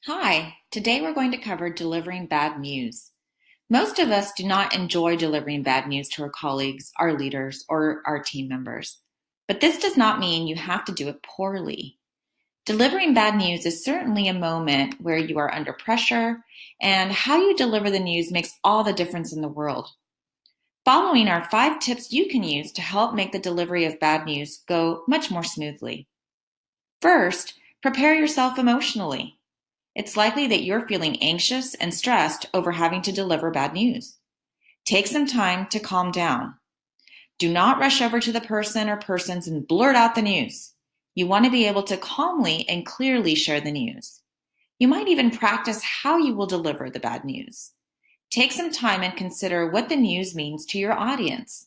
Hi, today we're going to cover delivering bad news. Most of us do not enjoy delivering bad news to our colleagues, our leaders, or our team members. But this does not mean you have to do it poorly. Delivering bad news is certainly a moment where you are under pressure, and how you deliver the news makes all the difference in the world. Following are 5 tips you can use to help make the delivery of bad news go much more smoothly. First, prepare yourself emotionally. It's likely that you're feeling anxious and stressed over having to deliver bad news. Take some time to calm down. Do not rush over to the person or persons and blurt out the news. You want to be able to calmly and clearly share the news. You might even practice how you will deliver the bad news. Take some time and consider what the news means to your audience.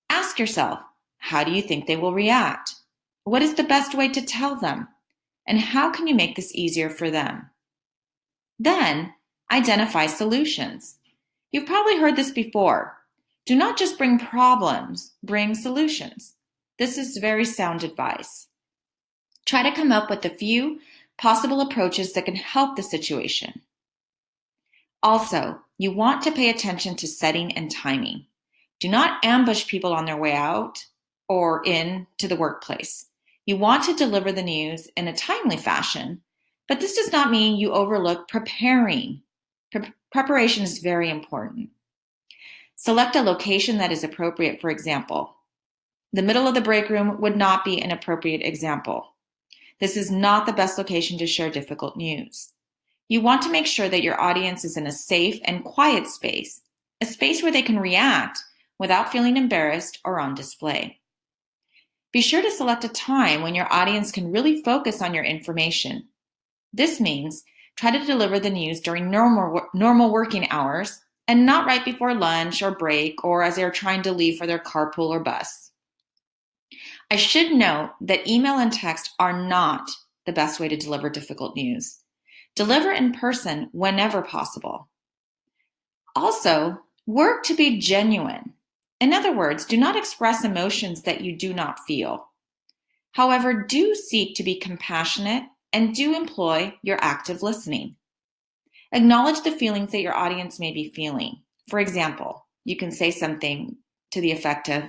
Ask yourself, how do you think they will react? What is the best way to tell them? And how can you make this easier for them? Then, identify solutions. You've probably heard this before. Do not just bring problems, bring solutions. This is very sound advice. Try to come up with a few possible approaches that can help the situation. Also, you want to pay attention to setting and timing. Do not ambush people on their way out or in to the workplace. You want to deliver the news in a timely fashion, but this does not mean you overlook preparing. Preparation is very important. Select a location that is appropriate, for example. The middle of the break room would not be an appropriate example. This is not the best location to share difficult news. You want to make sure that your audience is in a safe and quiet space, a space where they can react without feeling embarrassed or on display. Be sure to select a time when your audience can really focus on your information. This means try to deliver the news during normal working hours and not right before lunch or break or as they're trying to leave for their carpool or bus. I should note that email and text are not the best way to deliver difficult news. Deliver in person whenever possible. Also, work to be genuine. In other words, do not express emotions that you do not feel. However, do seek to be compassionate and do employ your active listening. Acknowledge the feelings that your audience may be feeling. For example, you can say something to the effect of,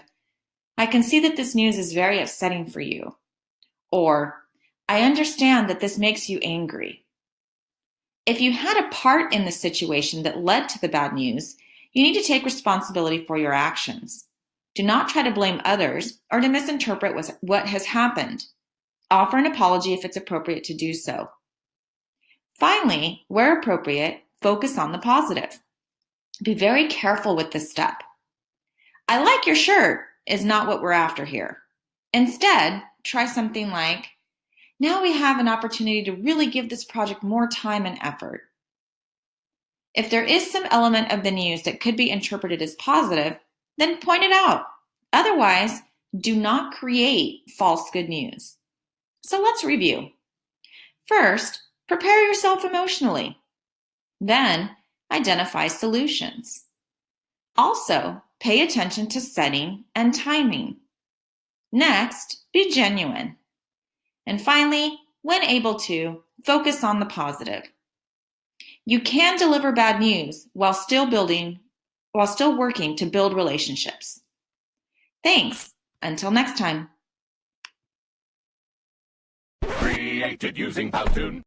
I can see that this news is very upsetting for you. Or, I understand that this makes you angry. If you had a part in the situation that led to the bad news, you need to take responsibility for your actions. Do not try to blame others or to misinterpret what has happened. Offer an apology if it's appropriate to do so. Finally, where appropriate, focus on the positive. Be very careful with this step. I like your shirt is not what we're after here. Instead, try something like, now we have an opportunity to really give this project more time and effort. If there is some element of the news that could be interpreted as positive, then point it out. Otherwise, do not create false good news. So let's review. First, prepare yourself emotionally. Then, identify solutions. Also, pay attention to setting and timing. Next, be genuine. And finally, when able to, focus on the positive. You can deliver bad news while still working to build relationships. Thanks. Until next time. Created using Powtoon.